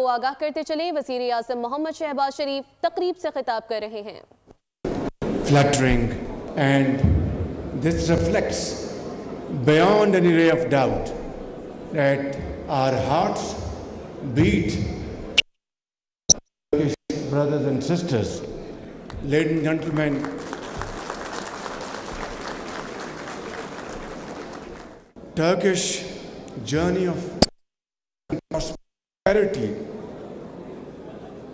को आगाह करते चले वज़ीर आज़म मोहम्मद शहबाज शरीफ तकरीब से खिताब कर रहे हैं। Flattering, and this reflects beyond any ray of doubt that our hearts beat, brothers and sisters. Ladies and gentlemen, Turkish journey of prosperity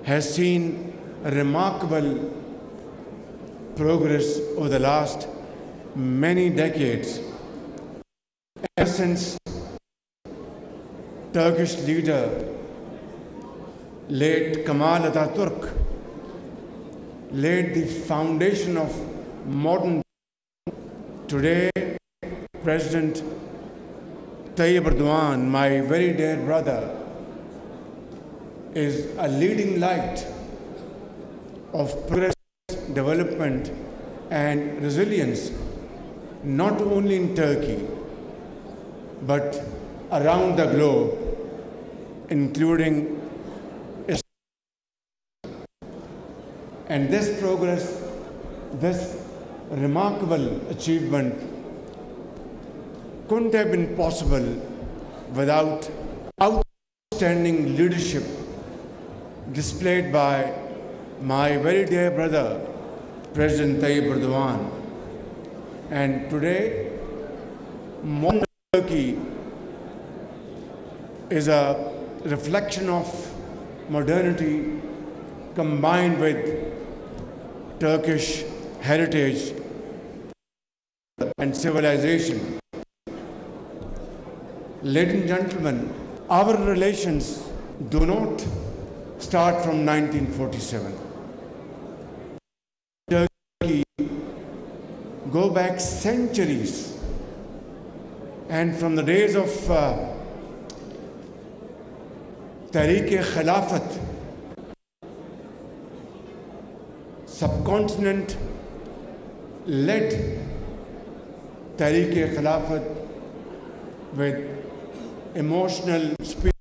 has seen remarkable progress over the last many decades. Ever since Turkish leader late Kemal Atatürk laid the foundation of modern. Today, President Tayyip Erdogan, my very dear brother, is a leading light of progress, development and resilience, not only in Turkey, but around the globe, including Islam. And this progress, this remarkable achievement couldn't have been possible without outstanding leadership displayed by my very dear brother, President Tayyip Erdogan. And today, modern Turkey is a reflection of modernity combined with Turkish heritage and civilization. Ladies and gentlemen, our relations do not start from 1947. Turkey go back centuries, and from the days of Khilafat, subcontinent led Khilafat with emotional spirit.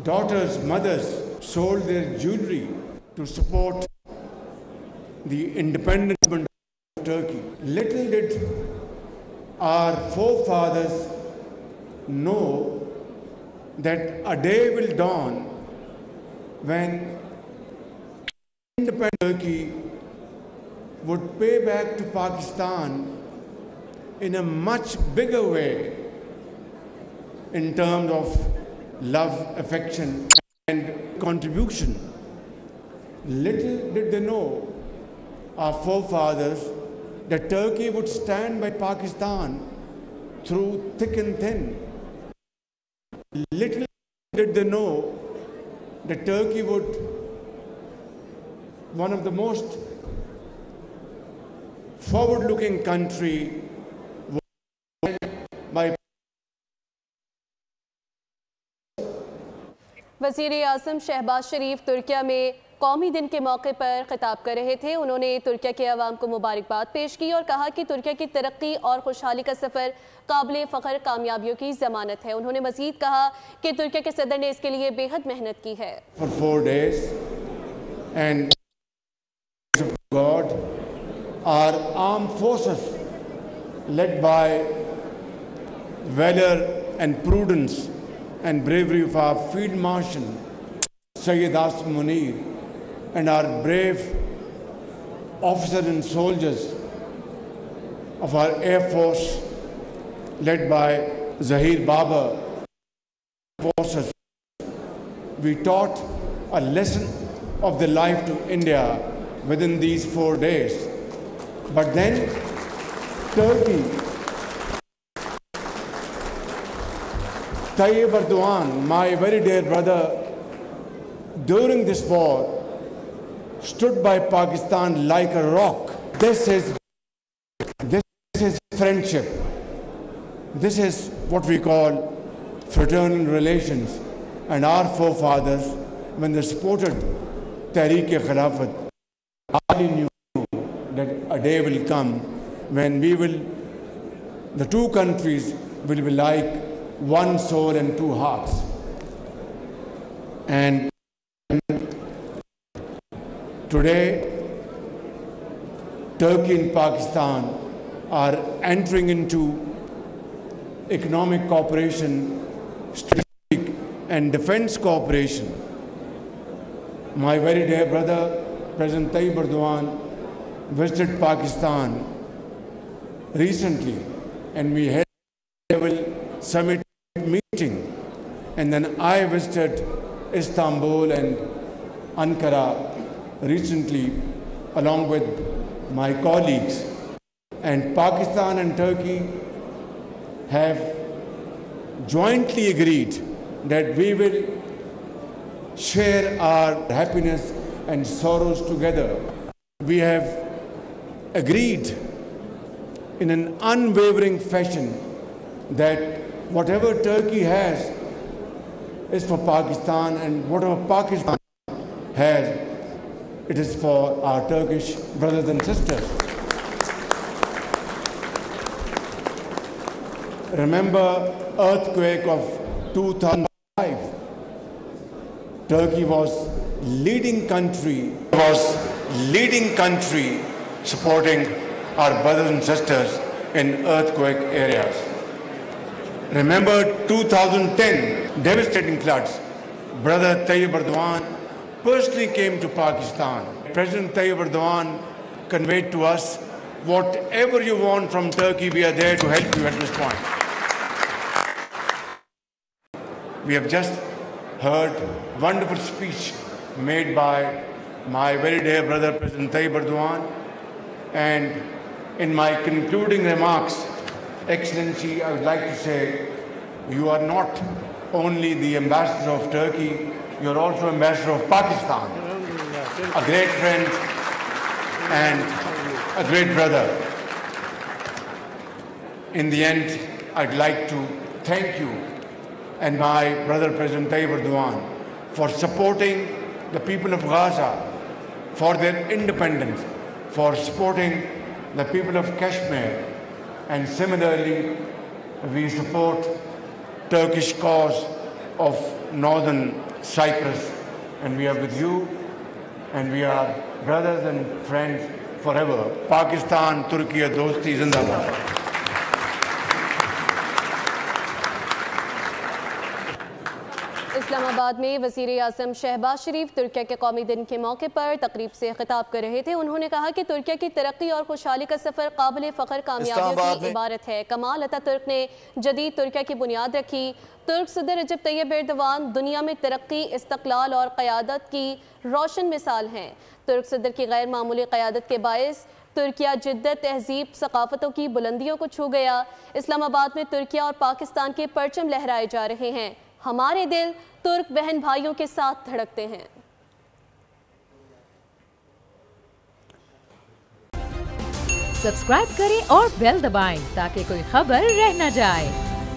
Daughters, mothers sold their jewelry to support the independent movement of Turkey. Little did our forefathers know that a day will dawn when independent Turkey would pay back to Pakistan in a much bigger way in terms of love, affection and contribution. Little did they know, our forefathers, that Turkey would stand by Pakistan through thick and thin. Little did they know that Turkey would, one of the most forward-looking country, by वज़ीर आज़म शहबाज शरीफ तुर्किया में कौमी दिन के मौके पर खिताब कर रहे थे। उन्होंने तुर्किया के अवाम को मुबारकबाद पेश की और कहा कि तुर्किया की तरक्की और खुशहाली का सफ़र काबिल फ़ख्र कामयाबियों की ज़मानत है। उन्होंने मज़ीद कहा कि तुर्किया के सदर ने इसके लिए बेहद मेहनत की है। For 4 days, and God, our armed forces, led by valor and prudence and bravery of our Field Marshal, Sayyid Asim Munir, and our brave officers and soldiers of our Air Force, led by Zahir Baba, forces, we taught a lesson of the life to India within these 4 days. But then Turkey, Tayyip Erdogan, my very dear brother, during this war, stood by Pakistan like a rock. This is friendship. This is what we call fraternal relations. And our forefathers, when they supported Khilafat, hardly knew that a day will come when the two countries will be like one soul and two hearts. And today, Turkey and Pakistan are entering into economic cooperation, strategic and defense cooperation. My very dear brother, President Tayyip Erdogan, visited Pakistan recently, and we had a level summit meeting. And then I visited Istanbul and Ankara recently, along with my colleagues. And Pakistan and Turkey have jointly agreed that we will share our happiness and sorrows together. We have agreed in an unwavering fashion that whatever Turkey has is for Pakistan, and whatever Pakistan has, it is for our Turkish brothers and sisters. Remember earthquake of 2005. Turkey was leading country supporting our brothers and sisters in earthquake areas. Remember 2010 devastating floods. Brother Tayyip Erdogan personally came to Pakistan. President Tayyip Erdogan conveyed to us, whatever you want from Turkey, we are there to help you at this point. We have just heard a wonderful speech made by my very dear brother, President Tayyip Erdogan. And in my concluding remarks, Excellency, I would like to say, you are not only the ambassador of Turkey, you are also ambassador of Pakistan, a great friend and a great brother. In the end, I'd like to thank you and my brother President Tayyip Erdogan for supporting the people of Gaza for their independence, for supporting the people of Kashmir, and similarly we support Turkish cause of northern Cyprus, and we are with you, and we are brothers and friends forever. Pakistan, Türkiye, dosti zindabad. Islamabad में वज़ीर आज़म शहबाज शरीफ तुर्किया के कौमी दिन के मौके पर तकरीब से खिताब कर रहे थे। उन्होंने कहा कि तुर्किया की तरक्की और खुशहाली का सफ़र काबिल फ़ख्र कामयाबियों की इबारत है। कमाल अतातुर्क ने जदीद तुर्किया की बुनियाद रखी। तुर्क सदर रजब तैयब एर्दोगान दुनिया में तरक्की, इस्तक़लाल और क़यादत की रोशन मिसाल हैं। तुर्क सदर की गैर मामूली क़यादत के बायस तुर्किया जिद्दत, तहजीब, सकाफ़तों की बुलंदियों को छू गया। इस्लामाबाद में तुर्किया और पाकिस्तान के परचम लहराए जा रहे हैं। हमारे दिल तुर्क बहन भाइयों के साथ धड़कते हैं। सब्सक्राइब करें और बेल दबाएं ताकि कोई खबर रह न जाए।